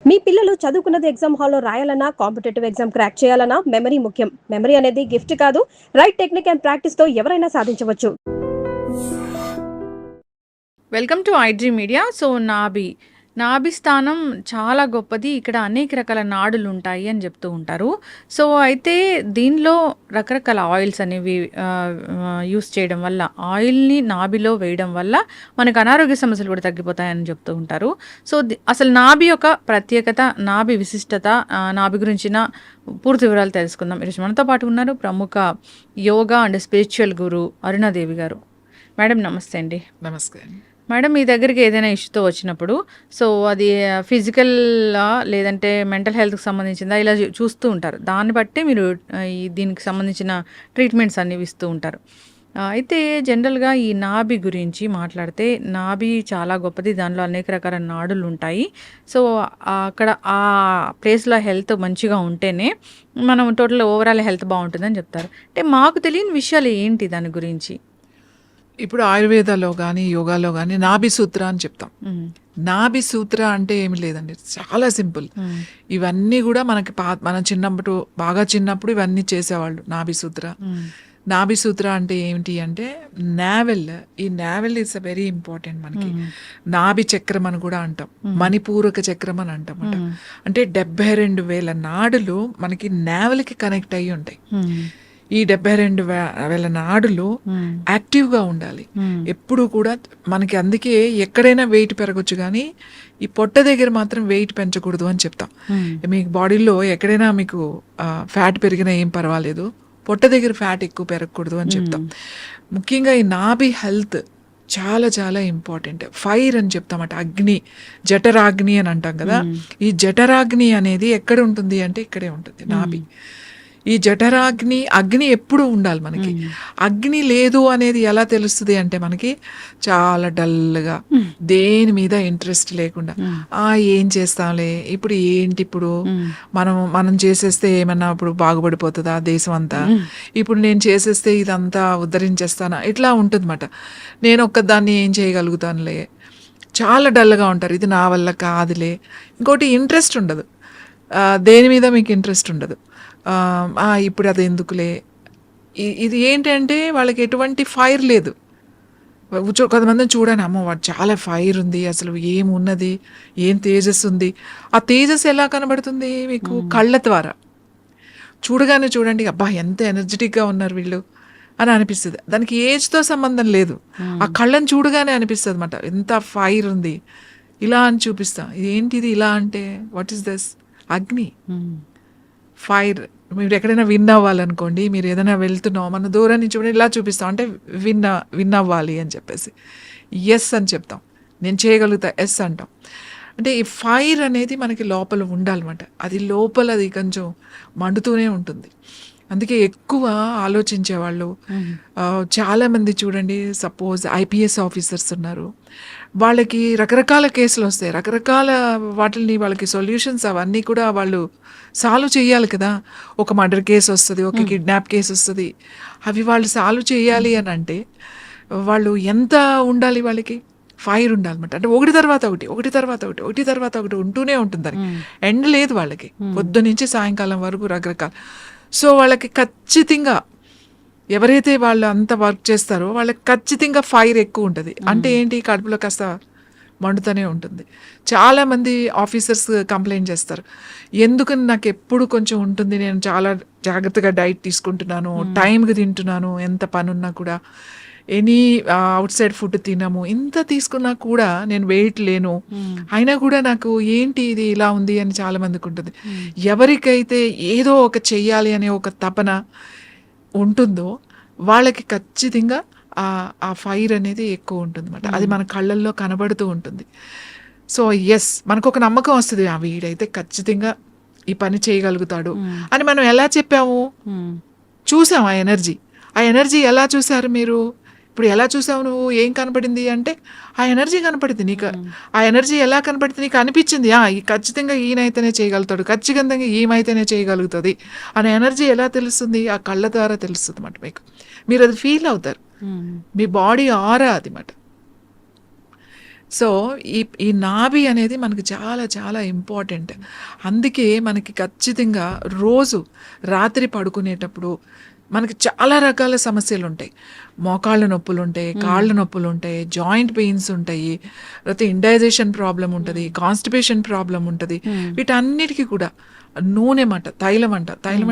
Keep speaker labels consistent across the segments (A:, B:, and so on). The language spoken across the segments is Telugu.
A: మీ పిల్లలు చదువుకున్నది ఎగ్జామ్ హాల్లో రాయాలన్నా, కాంపిటేటివ్ ఎగ్జామ్ క్రాక్ చేయాలన్నా మెమరీ ముఖ్యం. మెమరీ అనేది గిఫ్ట్ కాదు, రైట్ టెక్నిక్ అండ్ ప్రాక్టీస్‌తో ఎవరైనా సాధించవచ్చు.
B: Welcome to IG media. So నాభి స్థానం చాలా గొప్పది. ఇక్కడ అనేక రకాల నాడులు ఉంటాయి అని చెప్తూ ఉంటారు. సో అయితే దీనిలో రకరకాల ఆయిల్స్ అనేవి యూస్ చేయడం వల్ల, ఆయిల్ని నాభిలో వేయడం వల్ల మనకు అనారోగ్య సమస్యలు కూడా తగ్గిపోతాయని చెప్తూ ఉంటారు. సో అసలు నాభి యొక్క ప్రత్యేకత, నాభి విశిష్టత, నాభి గురించిన పూర్తి వివరాలు తెలుసుకుందాం. ఈరోజు మనతో పాటు ఉన్నారు ప్రముఖ యోగా అండ్ స్పిరిచువల్ గురు అరుణాదేవి గారు. మేడం నమస్తే అండి.
C: నమస్తే.
B: మేడం, మీ దగ్గరికి ఏదైనా ఇష్యూతో వచ్చినప్పుడు, సో అది ఫిజికల్లా లేదంటే మెంటల్ హెల్త్కి సంబంధించిందా ఇలా చూస్తూ ఉంటారు. దాన్ని బట్టి మీరు దీనికి సంబంధించిన ట్రీట్మెంట్స్ అన్ని ఇస్తూ ఉంటారు. అయితే జనరల్గా ఈ నాభి గురించి మాట్లాడితే, నాభి చాలా గొప్పది. దానిలో అనేక రకాల నాడులు ఉంటాయి. సో అక్కడ ఆ ప్లేస్లో హెల్త్ మంచిగా ఉంటేనే మనం టోటల్ ఓవరాల్ హెల్త్ బాగుంటుందని చెప్తారు. అంటే మాకు తెలియని విషయాలు ఏంటి దాని గురించి?
C: ఇప్పుడు ఆయుర్వేదాలో కానీ యోగాలో కానీ నాభి సూత్ర అని చెప్తాం. నాభి సూత్ర అంటే ఏమి లేదండి, చాలా సింపుల్. ఇవన్నీ కూడా మనకి మన బాగా చిన్నప్పుడు ఇవన్నీ చేసేవాళ్ళు. నాభి సూత్ర అంటే ఏమిటి అంటే నావెల్. ఈ navel is a very important మనకి. నాభి చక్రం అని కూడా అంటాం, మణిపూరక చక్రం అని అంటాం. అంటే 72,000 నాడులు మనకి నావెల్కి కనెక్ట్ అయ్యి ఉంటాయి. ఈ 72,000 నాడులు యాక్టివ్గా ఉండాలి ఎప్పుడు కూడా మనకి. అందుకే ఎక్కడైనా వెయిట్ పెరగచ్చు, కానీ ఈ పొట్ట దగ్గర మాత్రం వెయిట్ పెంచకూడదు అని చెప్తాం. మీకు బాడీలో ఎక్కడైనా మీకు ఫ్యాట్ పెరిగినా ఏం పర్వాలేదు, పొట్ట దగ్గర ఫ్యాట్ ఎక్కువ పెరగకూడదు అని చెప్తాం. ముఖ్యంగా ఈ నాభి హెల్త్ చాలా చాలా ఇంపార్టెంట్. ఫైర్ అని చెప్తామట, అగ్ని, జఠరాగ్ని అని అంటాం కదా. ఈ జఠరాగ్ని అనేది ఎక్కడ ఉంటుంది అంటే ఇక్కడే ఉంటుంది, నాభి. ఈ అగ్ని ఎప్పుడు ఉండాలి మనకి. అగ్ని లేదు అనేది ఎలా తెలుస్తుంది అంటే మనకి చాలా డల్గా, దేని మీద ఇంట్రెస్ట్ లేకుండా, ఏం చేస్తాంలే, ఇప్పుడు మనం చేసేస్తే ఏమన్నా ఇప్పుడు బాగుపడిపోతుందా దేశం అంతా, ఇప్పుడు నేను చేసేస్తే ఇదంతా ఉద్ధరించేస్తానా, ఇట్లా ఉంటుందన్నమాట. నేను ఒక్కదాన్ని ఏం చేయగలుగుతానులే, చాలా డల్గా ఉంటారు. ఇది నా వల్ల కాదులే. ఇంకోటి ఇంట్రెస్ట్ ఉండదు, దేని మీద మీకు ఇంట్రెస్ట్ ఉండదు. ఇప్పుడు అది ఎందుకులే. ఇది ఏంటంటే వాళ్ళకి ఎటువంటి ఫైర్ లేదు. కొంతమందిని చూడండి, అమ్మ వాడు చాలా ఫైర్ ఉంది, అసలు ఏమున్నది, ఏం తేజస్సు ఉంది. ఆ తేజస్సు ఎలా కనబడుతుంది మీకు? కళ్ళ ద్వారా చూడగానే చూడండి, అబ్బా ఎంత ఎనర్జెటిక్గా ఉన్నారు వీళ్ళు అని అనిపిస్తుంది. దానికి ఏజ్తో సంబంధం లేదు, ఆ కళ్ళని చూడగానే అనిపిస్తుంది అన్నమాట, ఎంత ఫైర్ ఉంది, ఇలా అని చూపిస్తాం. ఏంటిది ఇలా అంటే, వాట్ ఈస్ దిస్? అగ్ని, ఫైర్. మీరు ఎక్కడైనా విన్ అవ్వాలనుకోండి, మీరు ఏదైనా వెళ్తున్నాం, మన దూరం నుంచి కూడా ఇలా చూపిస్తాం, అంటే విన్ అవ్వాలి అని చెప్పేసి ఎస్ అని చెప్తాం. నేను చేయగలుగుతా, ఎస్ అంటాం. అంటే ఈ ఫైర్ అనేది మనకి లోపల ఉండాలన్నమాట. అది లోపల అది కొంచెం మండుతూనే ఉంటుంది. అందుకే ఎక్కువ ఆలోచించేవాళ్ళు చాలామంది చూడండి, సపోజ్ ఐపీఎస్ ఆఫీసర్స్ ఉన్నారు, వాళ్ళకి రకరకాల కేసులు వస్తాయి, రకరకాల వాటిని వాళ్ళకి సొల్యూషన్స్ అవన్నీ కూడా వాళ్ళు సాల్వ్ చేయాలి కదా. ఒక మర్డర్ కేసు వస్తుంది, ఒక కిడ్నాప్ కేసు వస్తుంది, అవి వాళ్ళు సాల్వ్ చేయాలి అని అంటే వాళ్ళు ఎంత ఉండాలి, వాళ్ళకి ఫైర్ ఉండాలన్నమాట. అంటే ఒకటి తర్వాత ఒకటి ఉంటూనే ఉంటుంది, దానికి ఎండ్ లేదు వాళ్ళకి, పొద్దు నుంచి సాయంకాలం వరకు రకరకాల. సో వాళ్ళకి ఖచ్చితంగా ఎవరైతే వాళ్ళు అంత వర్క్ చేస్తారో వాళ్ళకి ఖచ్చితంగా ఫైర్ ఎక్కువ ఉంటుంది. అంటే ఏంటి, కడుపులో కాస్త మండుతూనే ఉంటుంది. చాలామంది ఆఫీసర్స్ కంప్లైంట్ చేస్తారు, ఎందుకని నాకు ఎప్పుడు కొంచెం ఉంటుంది, నేను చాలా జాగ్రత్తగా డైట్ తీసుకుంటున్నాను, టైంకి తింటున్నాను, ఎంత పని ఉన్నా కూడా, ఎనీ అవుట్ సైడ్ ఫుడ్ తినము, ఇంత తీసుకున్నా కూడా నేను వెయిట్ లేను, అయినా కూడా నాకు ఏంటి ఇది ఇలా ఉంది అని చాలా మందికి ఉంటుంది. ఎవరికైతే ఏదో ఒక చెయ్యాలి అనే ఒక తపన ఉంటుందో వాళ్ళకి ఖచ్చితంగా ఆ ఫైర్ అనేది ఎక్కువ ఉంటుంది అన్నమాట. అది మన కళ్ళల్లో కనబడుతూ ఉంటుంది. సో ఎస్, మనకు ఒక నమ్మకం వస్తుంది, వీడైతే ఖచ్చితంగా ఈ పని చేయగలుగుతాడు అని. మనం ఎలా చెప్పాము, చూసాం ఆ ఎనర్జీ ఎలా చూసారు మీరు? ఇప్పుడు ఎలా చూసావు నువ్వు? ఏం కనపడింది అంటే ఆ ఎనర్జీ కనపడింది నీకు. ఆ ఎనర్జీ ఎలా కనపడింది నీకు? అనిపించింది ఖచ్చితంగా ఈయనైతేనే చేయగలుగుతాడు, ఖచ్చితంగా ఈమైతేనే చేయగలుగుతుంది అనే ఎనర్జీ ఎలా తెలుస్తుంది? ఆ కళ్ళ ద్వారా తెలుస్తుంది అన్నమాట మీకు. మీరు అది ఫీల్ అవుతారు, మీ బాడీ ఆరా అది మాట. సో ఈ నాభి అనేది మనకి చాలా చాలా ఇంపార్టెంట్. అందుకే మనకి ఖచ్చితంగా రోజు రాత్రి పడుకునేటప్పుడు మనకి చాలా రకాల సమస్యలు ఉంటాయి. మోకాళ్ళ నొప్పులు ఉంటాయి, కాళ్ళ నొప్పులు ఉంటాయి, జాయింట్ పెయిన్స్ ఉంటాయి, లేకపోతే ఇండైజేషన్ ప్రాబ్లం ఉంటుంది, కాన్స్టిపేషన్ ప్రాబ్లం ఉంటుంది. వీటన్నిటికీ కూడా నూనె తైలం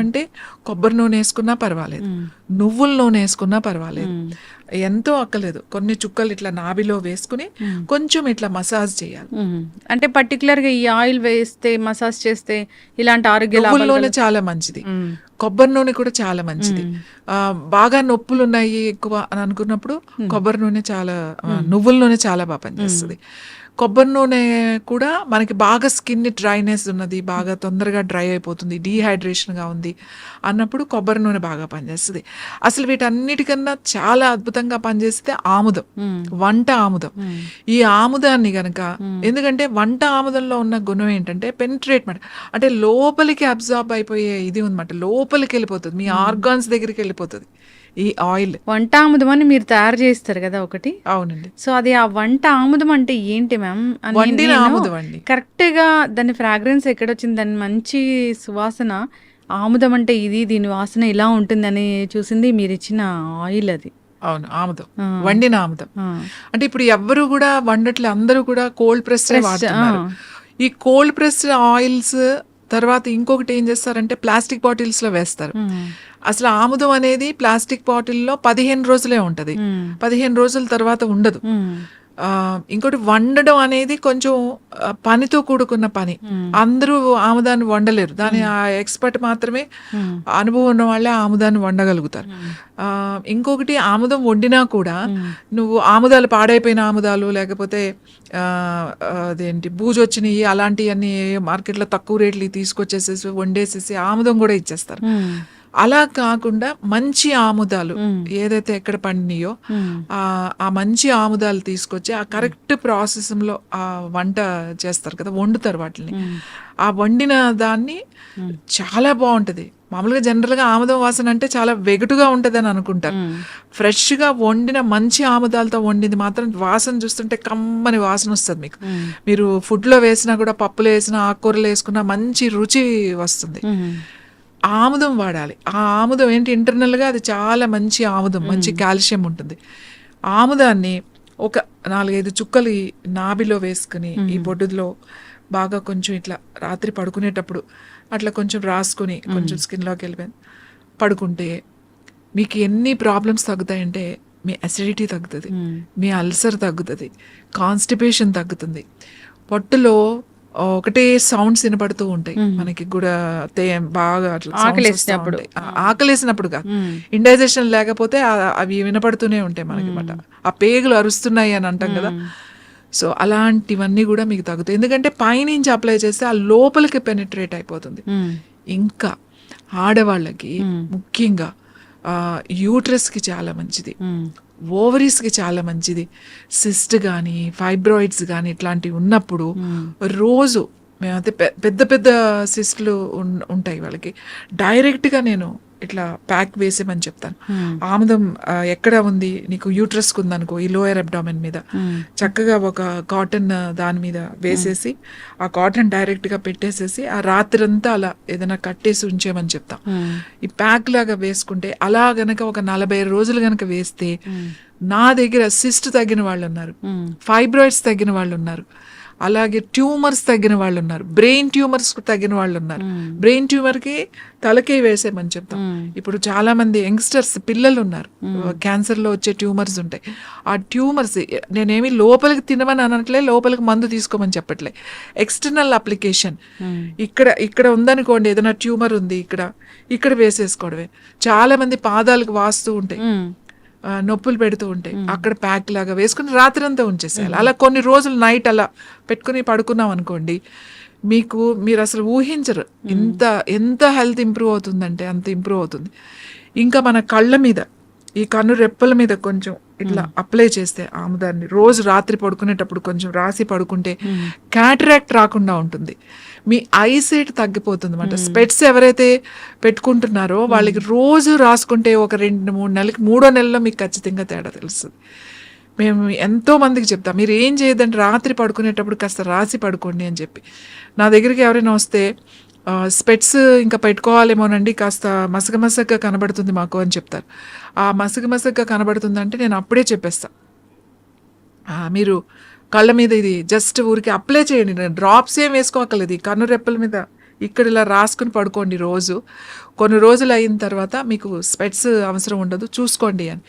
C: అంటే కొబ్బరి నూనె వేసుకున్నా పర్వాలేదు, నువ్వుల నూనె వేసుకున్నా పర్వాలేదు, ఎంతో అక్కలేదు. కొన్ని చుక్కలు ఇట్లా నాభిలో వేసుకుని కొంచెం ఇట్లా మసాజ్ చేయాలి.
B: అంటే పర్టికులర్ గా ఈ ఆయిల్ వేస్తే మసాజ్ చేస్తే ఇలాంటి ఆరోగ్య
C: నువ్వుల నూనె చాలా మంచిది, కొబ్బరి నూనె కూడా చాలా మంచిది. బాగా నొప్పులు ఉన్నాయి ఎక్కువ అని అనుకున్నప్పుడు కొబ్బరి నూనె చాలా, నువ్వుల నూనె చాలా బాగా పనిచేస్తుంది. కొబ్బరి నూనె కూడా మనకి బాగా స్కిన్ డ్రైనెస్ ఉన్నది, బాగా తొందరగా డ్రై అయిపోతుంది, డీహైడ్రేషన్గా ఉంది అన్నప్పుడు కొబ్బరి నూనె బాగా పనిచేస్తుంది. అసలు వీటన్నిటికన్నా చాలా అద్భుతంగా పనిచేస్తే ఆముదం, వంట ఆముదం. ఈ ఆముదాన్ని గనక, ఎందుకంటే వంట ఆముదంలో ఉన్న గుణం ఏంటంటే పెనిట్రేట్ అంటే లోపలికి అబ్జార్బ్ అయిపోయే ఇది ఉందన్నమాట, లోపలికి వెళ్ళిపోతుంది, మీ ఆర్గాన్స్ దగ్గరికి వెళ్ళిపోతుంది ఈ ఆయిల్.
B: వంట ఆముదం అని మీరు తయారు చేస్తారు కదా ఒకటి?
C: అవునండి.
B: సో అది ఆ వంట ఆముదం అంటే ఏంటి మ్యామ్?
C: వండిన ఆముదం అండి.
B: కరెక్ట్ గా దాని ఫ్రాగ్రెన్స్ ఎక్కడొచ్చింది, దాని మంచి సువాసన, ఆముదం అంటే దీని వాసన ఇలా ఉంటుందని చూసింది మీరు ఇచ్చిన ఆయిల్ అది.
C: అవును, ఆముదం, వండిన ఆముదం. అంటే ఇప్పుడు ఎవ్వరు కూడా వండట్లే, అందరూ కూడా కోల్డ్ ప్రెస్డ్ వాడుతున్నారు. ఈ కోల్డ్ ప్రెస్డ్ ఆయిల్స్ తర్వాత ఇంకొకటి ఏం చేస్తారంటే ప్లాస్టిక్ బాటిల్స్ లో వేస్తారు. అసలు ఆముదం అనేది ప్లాస్టిక్ బాటిల్లో 15 రోజులే ఉంటది, 15 రోజుల తర్వాత ఉండదు. ఇంకోటి వండడం అనేది కొంచెం పనితో కూడుకున్న పని, అందరూ ఆముదాన్ని వండలేరు, దాని ఆ ఎక్స్పర్ట్ మాత్రమే, అనుభవం ఉన్న వాళ్ళే ఆముదాన్ని వండగలుగుతారు. ఇంకొకటి ఆముదం వండినా కూడా నువ్వు ఆముదాలు పాడైపోయిన ఆముదాలు, లేకపోతే అదేంటి బూజొచ్చినవి అలాంటివన్నీ మార్కెట్లో తక్కువ రేట్లు తీసుకొచ్చేసేసి వండేసేసి ఆముదం కూడా ఇచ్చేస్తారు. అలా కాకుండా మంచి ఆముదాలు ఏదైతే ఎక్కడ పండినాయో ఆ మంచి ఆముదాలు తీసుకొచ్చి ఆ కరెక్ట్ ప్రాసెస్లో ఆ వంట చేస్తారు కదా, వండుతారు వాటిని. ఆ వండిన దాన్ని చాలా బాగుంటది. మామూలుగా జనరల్గా ఆముదం వాసన అంటే చాలా వెగటుగా ఉంటుంది అని అనుకుంటారు. ఫ్రెష్గా వండిన మంచి ఆముదాలతో వండింది మాత్రం వాసన చూస్తుంటే కమ్మని వాసన వస్తుంది మీకు. మీరు ఫుడ్లో వేసినా కూడా, పప్పులో వేసినా, ఆకుకూరలు వేసుకున్నా మంచి రుచి వస్తుంది. ఆముదం వాడాలి. ఆ ఆముదం ఏంటి, ఇంటర్నల్గా అది చాలా మంచి ఆముదం, మంచి కాల్షియం ఉంటుంది. ఆముదాన్ని ఒక 4-5 చుక్కలు నాభిలో వేసుకుని ఈ బొడ్డులో బాగా కొంచెం ఇట్లా రాత్రి పడుకునేటప్పుడు అట్లా కొంచెం రాసుకుని కొంచెం స్కిన్లోకి వెళ్ళిపోయి పడుకుంటే మీకు ఎన్ని ప్రాబ్లమ్స్ తగ్గుతాయంటే, మీ అసిడిటీ తగ్గుతుంది, మీ అల్సర్ తగ్గుతుంది, కాన్స్టిపేషన్ తగ్గుతుంది. పొట్టులో ఒకటే సౌండ్స్ వినపడుతూ ఉంటాయి మనకి కూడా, బాగా అట్లా ఆకలేసినప్పుడు కాదు, ఇండైజేషన్ లేకపోతే అవి వినపడుతూనే ఉంటాయి మనకి మాట, ఆ పేగులు అరుస్తున్నాయి అని అంటాం కదా. సో అలాంటివన్నీ కూడా మీకు తగ్గుతాయి, ఎందుకంటే పైనుంచి అప్లై చేస్తే ఆ లోపలికి పెనిట్రేట్ అయిపోతుంది. ఇంకా ఆడవాళ్ళకి ముఖ్యంగా యూట్రస్కి చాలా మంచిది, ఓవరీస్కి చాలా మంచిది. సిస్ట్ కానీ ఫైబ్రాయిడ్స్ కానీ ఇట్లాంటివి ఉన్నప్పుడు రోజు మేమైతే పెద్ద పెద్ద సిస్ట్లు ఉంటాయి వాళ్ళకి, డైరెక్ట్గా నేను ఇట్లా ప్యాక్ వేసేమని చెప్తాను. ఆముదం ఎక్కడ ఉంది నీకు, యూట్రస్కి ఉందనుకో, ఈ లోయర్ అబ్డామెన్ మీద చక్కగా ఒక కాటన్ దాని మీద వేసేసి ఆ కాటన్ డైరెక్ట్గా పెట్టేసేసి ఆ రాత్రంతా అలా ఏదైనా కట్టేసి ఉంచేమని చెప్తాం. ఈ ప్యాక్ లాగా వేసుకుంటే అలా గనక ఒక 40 రోజులు గనక వేస్తే, నా దగ్గర సిస్ట్ తగ్గిన వాళ్ళు ఉన్నారు, ఫైబ్రాయిడ్స్ తగ్గిన వాళ్ళు ఉన్నారు, అలాగే ట్యూమర్స్ తగ్గిన వాళ్ళు ఉన్నారు, బ్రెయిన్ ట్యూమర్స్ తగ్గిన వాళ్ళు ఉన్నారు. బ్రెయిన్ ట్యూమర్కి తలకే వేసేమని చెప్తాం. ఇప్పుడు చాలా మంది యంగ్స్టర్స్ పిల్లలు ఉన్నారు, క్యాన్సర్లో వచ్చే ట్యూమర్స్ ఉంటాయి. ఆ ట్యూమర్స్ నేనేమి లోపలికి తినమని అనట్లే, లోపలికి మందు తీసుకోమని చెప్పట్లే, ఎక్స్టర్నల్ అప్లికేషన్. ఇక్కడ ఉందనుకోండి, ఏదైనా ట్యూమర్ ఉంది ఇక్కడ వేసేసుకోవడమే. చాలా మంది పాదాలకు వాస్తూ ఉంటాయి, నొప్పులు పెడుతూ ఉంటాయి, అక్కడ ప్యాక్ లాగా వేసుకుని రాత్రంతా ఉంచేసేయాలి. అలా కొన్ని రోజులు నైట్ అలా పెట్టుకుని పడుకున్నాం అనుకోండి, మీరు అసలు ఊహించరు ఎంత హెల్త్ ఇంప్రూవ్ అవుతుందంటే అంత ఇంప్రూవ్ అవుతుంది. ఇంకా మన కళ్ళ మీద, ఈ కన్ను రెప్పల మీద కొంచెం ఇట్లా అప్లై చేస్తే ఆముదాన్ని రోజు రాత్రి పడుకునేటప్పుడు కొంచెం రాసి పడుకుంటే క్యాటరాక్ట్ రాకుండా ఉంటుంది, మీ ఐసైట్ తగ్గిపోతుంది అన్నమాట. స్పెట్స్ ఎవరైతే పెట్టుకుంటున్నారో వాళ్ళకి రోజు రాసుకుంటే ఒక 2-3 నెలలకి, 3వ నెలలో మీకు ఖచ్చితంగా తేడా తెలుస్తుంది. మేము ఎంతో మందికి చెప్తాం, మీరు ఏం చేయొద్దంటే రాత్రి పడుకునేటప్పుడు కాస్త రాసి పడుకోండి అని చెప్పి. నా దగ్గరికి ఎవరైనా వస్తే స్పెట్స్ ఇంకా పెట్టుకోవాలేమోనండి, కాస్త మసగమసగ్గా కనబడుతుంది మాకు అని చెప్తారు. ఆ మసగమసగ్గా కనబడుతుందంటే నేను అప్పుడే చెప్పేస్తా, మీరు కళ్ళ మీద ఇది జస్ట్ ఊరికి అప్లై చేయండి, డ్రాప్స్ ఏం వేసుకోకలేదు, ఈ కన్ను రెప్పల మీద ఇక్కడ ఇలా రాసుకుని పడుకోండి రోజు. కొన్ని రోజులు అయిన తర్వాత మీకు స్పెట్స్ అవసరం ఉండదు, చూసుకోండి అని.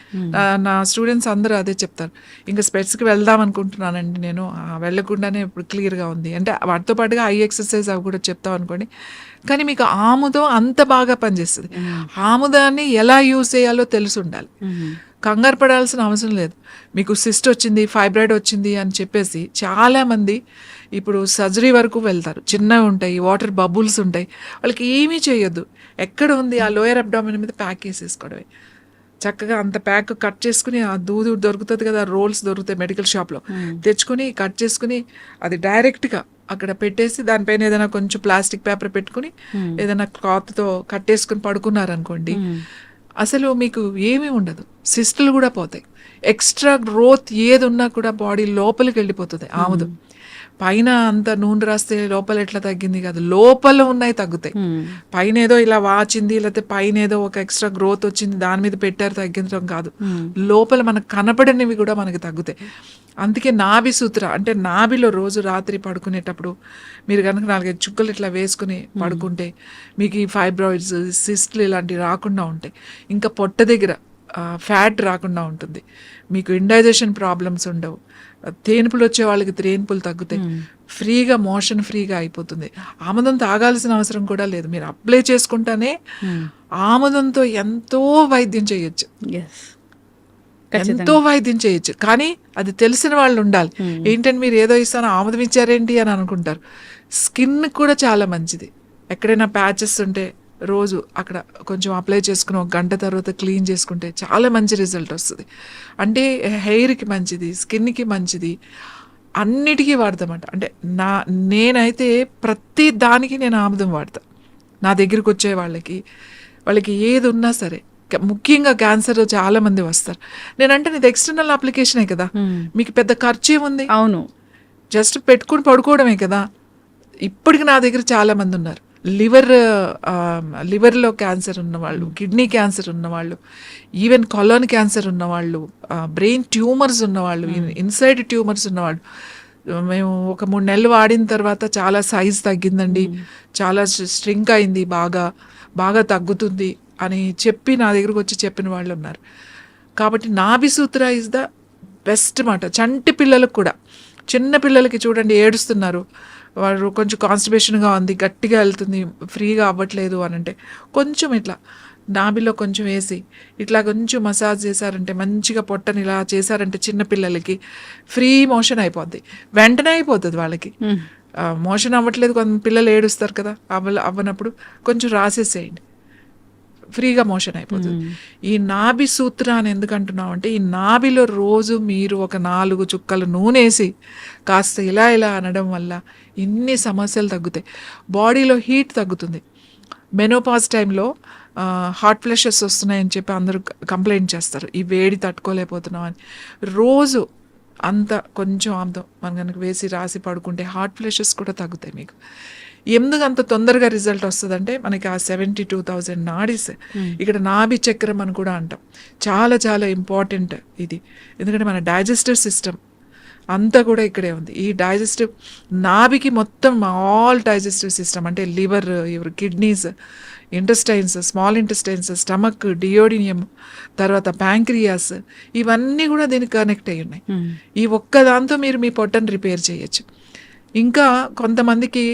C: నా స్టూడెంట్స్ అందరూ అదే చెప్తారు. ఇంకా స్పెట్స్కి వెళ్దాం అనుకుంటున్నానండి నేను, వెళ్ళకుండానే ఇప్పుడు క్లియర్గా ఉంది అంటే. వాటితో పాటుగా ఐ ఎక్సర్సైజ్ అవి కూడా చెప్తాం అనుకోండి. కానీ మీకు ఆముదం అంత బాగా పనిచేస్తుంది. ఆముదాన్ని ఎలా యూజ్ చేయాలో తెలిసి ఉండాలి. కంగారు పడాల్సిన అవసరం లేదు. మీకు సిస్ట్ వచ్చింది, ఫైబ్రాయిడ్ వచ్చింది అని చెప్పేసి చాలామంది ఇప్పుడు సర్జరీ వరకు వెళ్తారు. చిన్నవి ఉంటాయి, వాటర్ బబుల్స్ ఉంటాయి, వాళ్ళకి ఏమీ చేయొద్దు. ఎక్కడ ఉంది ఆ లోయర్ అబ్డామిన్ మీద ప్యాక్ వేసేసుకోవడమే. చక్కగా అంత ప్యాక్ కట్ చేసుకుని, ఆ దూది దొరుకుతుంది కదా, రోల్స్ దొరుకుతాయి మెడికల్ షాప్లో, తెచ్చుకుని కట్ చేసుకుని అది డైరెక్ట్గా అక్కడ పెట్టేసి దానిపైన ఏదైనా కొంచెం ప్లాస్టిక్ పేపర్ పెట్టుకుని ఏదైనా క్లాత్తో కట్టేసుకుని పడుకున్నారనుకోండి, అసలు మీకు ఏమీ ఉండదు. సిస్టులు కూడా పోతాయి. ఎక్స్ట్రా గ్రోత్ ఏది ఉన్నా కూడా బాడీ లోపలికి వెళ్ళిపోతుంది. ఆముదం పైన అంత నూనె రాస్తే లోపల ఎట్లా తగ్గింది కాదు, లోపల ఉన్నాయి తగ్గుతాయి. పైన ఏదో ఇలా వాచింది, లేకపోతే పైన ఏదో ఒక ఎక్స్ట్రా గ్రోత్ వచ్చింది దాని మీద పెట్టారు తగ్గించడం కాదు, లోపల మనకు కనపడనివి కూడా మనకి తగ్గుతాయి. అందుకే నాభి సూత్ర అంటే నాభిలో రోజు రాత్రి పడుకునేటప్పుడు మీరు కనుక 4-5 చుక్కలు ఇట్లా వేసుకుని పడుకుంటే మీకు ఈ ఫైబ్రాయిడ్స్, సిస్ట్లు ఇలాంటివి రాకుండా ఉంటాయి. ఇంకా పొట్ట దగ్గర ఫ్యాట్ రాకుండా ఉంటుంది. మీకు ఇండైజెషన్ ప్రాబ్లమ్స్ ఉండవు. తేనుపులు వచ్చే వాళ్ళకి తేనుపులు తగ్గుతాయి. ఫ్రీగా మోషన్ ఫ్రీగా అయిపోతుంది. ఆముదం తాగాల్సిన అవసరం కూడా లేదు. మీరు అప్లై చేసుకుంటానే ఆముదంతో ఎంతో వైద్యం చేయొచ్చు, ఎంతో వైద్యం చేయొచ్చు. కానీ అది తెలిసిన వాళ్ళు ఉండాలి. ఏంటంటే మీరు ఏదో ఇస్తాను ఆముదం ఇచ్చారేంటి అని అనుకుంటారు. స్కిన్ కూడా చాలా మంచిది. ఎక్కడైనా ప్యాచెస్ ఉంటే రోజు అక్కడ కొంచెం అప్లై చేసుకుని 1 గంట తర్వాత క్లీన్ చేసుకుంటే చాలా మంచి రిజల్ట్ వస్తుంది. అంటే హెయిర్కి మంచిది, స్కిన్కి మంచిది, అన్నిటికీ వాడతామంట. అంటే నేనైతే ప్రతి దానికి నేను ఆముదం వాడతా. నా దగ్గరికి వచ్చే వాళ్ళకి ఏది ఉన్నా సరే, ముఖ్యంగా క్యాన్సర్ చాలా మంది వస్తారు. నేనంటే ఇది ఎక్స్టర్నల్ అప్లికేషనే కదా, మీకు పెద్ద ఖర్చు ఏముంది?
B: అవును,
C: జస్ట్ పెట్టుకుని పడుకోవడమే కదా. ఇప్పటికి నా దగ్గర చాలా మంది ఉన్నారు. లివర్లో క్యాన్సర్ ఉన్నవాళ్ళు, కిడ్నీ క్యాన్సర్ ఉన్నవాళ్ళు, ఈవెన్ కొలాన్ క్యాన్సర్ ఉన్నవాళ్ళు, బ్రెయిన్ ట్యూమర్స్ ఉన్నవాళ్ళు, ఇన్సైడ్ ట్యూమర్స్ ఉన్నవాళ్ళు. మేము ఒక 3 నెలలు వాడిన తర్వాత చాలా సైజ్ తగ్గిందండి, చాలా స్ట్రింక్ అయింది, బాగా తగ్గుతుంది అని చెప్పి నా దగ్గరకు వచ్చి చెప్పిన వాళ్ళు ఉన్నారు. కాబట్టి నాభి సూత్ర ఇస్ ద బెస్ట్ మాట. చంటి పిల్లలకు కూడా, చిన్న పిల్లలకి చూడండి ఏడుస్తున్నారు, వాడు కొంచెం కాన్స్టిపేషన్గా ఉంది, గట్టిగా వెళ్తుంది, ఫ్రీగా అవ్వట్లేదు అని అంటే కొంచెం ఇట్లా నాభిలో కొంచెం వేసి ఇట్లా కొంచెం మసాజ్ చేశారంటే, మంచిగా పొట్టని ఇలా చేశారంటే చిన్నపిల్లలకి ఫ్రీ మోషన్ అయిపోద్ది. వెంటనే అయిపోతుంది వాళ్ళకి. మోషన్ అవ్వట్లేదు, కొంత పిల్లలు ఏడుస్తారు కదా, అవ్వనప్పుడు కొంచెం రాసేసేయండి, ఫ్రీగా మోషన్ అయిపోతుంది. ఈ నాభి సూత్ర అని ఎందుకు అంటున్నాం అంటే, ఈ నాభిలో రోజు మీరు ఒక 4 చుక్కలు నూనె వేసి కాస్త ఇలా అనడం వల్ల ఇన్ని సమస్యలు తగ్గుతాయి. బాడీలో హీట్ తగ్గుతుంది. మెనోపాజ్ టైంలో హాట్ ఫ్లషెస్ వస్తున్నాయని చెప్పి అందరూ కంప్లైంట్ చేస్తారు, ఈ వేడి తట్టుకోలేకపోతున్నాం అని. రోజు అంత కొంచెం ఆముదం మనం కనుక వేసి రాసి పడుకుంటే హాట్ ఫ్లషెస్ కూడా తగ్గుతాయి మీకు. ఎందుకు అంత తొందరగా రిజల్ట్ వస్తుందంటే, మనకి ఆ 72,000 నాడీస్, ఇక్కడ నాభి చక్రం అని కూడా అంటాం, చాలా చాలా ఇంపార్టెంట్ ఇది. ఎందుకంటే మన డైజెస్టివ్ సిస్టమ్ అంతా కూడా ఇక్కడే ఉంది. ఈ డైజెస్టివ్ నాభికి మొత్తం ఆల్ డైజెస్టివ్ సిస్టమ్ అంటే liver, kidneys, intestines, small intestines, stomach, duodenum, తర్వాత ప్యాంక్రియాస్, ఇవన్నీ కూడా దీనికి కనెక్ట్ అయ్యి ఉన్నాయి. ఈ ఒక్క దాంతో మీరు మీ పొట్టను రిపేర్ చేయొచ్చు. ఇంకా కొంతమందికి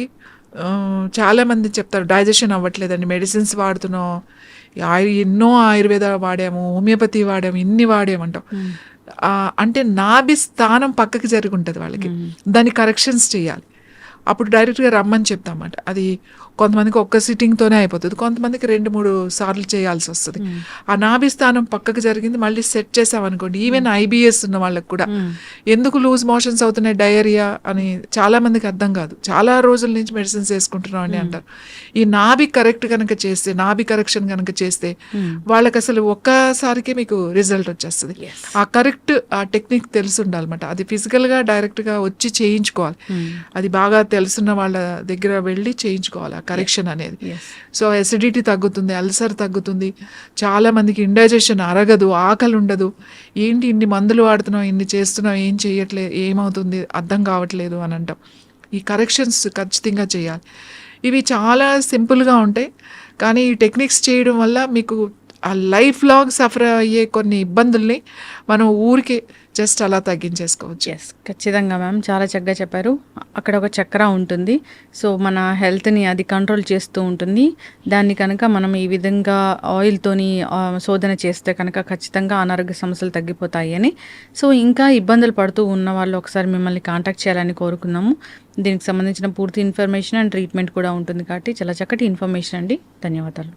C: చాలామంది చెప్తారు డైజెషన్ అవ్వట్లేదండి, మెడిసిన్స్ వాడుతున్నాం, ఎన్నో ఆయుర్వేద వాడాము, హోమియోపతి వాడాము, ఇన్ని వాడామంటాం. అంటే నాభి స్థానం పక్కకి జరిగి ఉంటుంది వాళ్ళకి, దాన్ని కరెక్షన్స్ చేయాలి. అప్పుడు డైరెక్ట్గా రమ్మని చెప్తామన్నమాట. అది కొంతమందికి ఒక్క సిట్టింగ్తోనే అయిపోతుంది, కొంతమందికి 2-3 సార్లు చేయాల్సి వస్తుంది. ఆ నాభి స్థానం పక్కకు జరిగింది మళ్ళీ సెట్ చేసామనుకోండి, ఈవెన్ ఐబిఎస్ ఉన్న వాళ్ళకి కూడా ఎందుకు లూజ్ మోషన్స్ అవుతున్నాయి, డయేరియా అని చాలా మందికి అర్థం కాదు. చాలా రోజుల నుంచి మెడిసిన్స్ వేసుకుంటున్నాం అని అంటారు. ఈ నాభి కరెక్ట్ కనుక చేస్తే, నాభి కరెక్షన్ కనుక చేస్తే వాళ్ళకి అసలు ఒక్కసారికే మీకు రిజల్ట్ వచ్చేస్తుంది. ఆ కరెక్ట్ ఆ టెక్నిక్ తెలిసి ఉండాలన్నమాట. అది ఫిజికల్గా డైరెక్ట్గా వచ్చి చేయించుకోవాలి. అది బాగా తెలుసున్న వాళ్ళ దగ్గర వెళ్ళి చేయించుకోవాలి ఆ కరెక్షన్ అనేది. సో ఎసిడిటీ తగ్గుతుంది, అల్సర్ తగ్గుతుంది, చాలా మందికి ఇండైజెషన్ అరగదు, ఆకలి ఉండదు. ఏంటి ఇన్ని మందులు వాడుతున్నాం, ఇన్ని చేస్తున్నాం, ఏం చేయట్లేదు, ఏమవుతుంది అర్థం కావట్లేదు అని అంటాం. ఈ కరెక్షన్స్ ఖచ్చితంగా చేయాలి. ఇవి చాలా సింపుల్గా ఉంటాయి, కానీ ఈ టెక్నిక్స్ చేయడం వల్ల మీకు ఆ లైఫ్ లాంగ్ సఫర్ అయ్యే కొన్ని ఇబ్బందుల్ని మనం ఊరికే జస్ట్ అలా తగ్గించేసుకోవచ్చు.
B: ఎస్, ఖచ్చితంగా మ్యామ్, చాలా చక్కగా చెప్పారు. అక్కడ ఒక చక్ర ఉంటుంది, సో మన హెల్త్ని అది కంట్రోల్ చేస్తూ ఉంటుంది. దాన్ని కనుక మనం ఈ విధంగా ఆయిల్తోని శోధన చేస్తే కనుక ఖచ్చితంగా అనారోగ్య సమస్యలు తగ్గిపోతాయి అని. సో ఇంకా ఇబ్బందులు పడుతూ ఉన్న వాళ్ళు ఒకసారి మిమ్మల్ని కాంటాక్ట్ చేయాలని కోరుకున్నాము. దీనికి సంబంధించిన పూర్తి ఇన్ఫర్మేషన్ అండ్ ట్రీట్మెంట్ కూడా ఉంటుంది కాబట్టి చాలా చక్కటి ఇన్ఫర్మేషన్ అండి. ధన్యవాదాలు.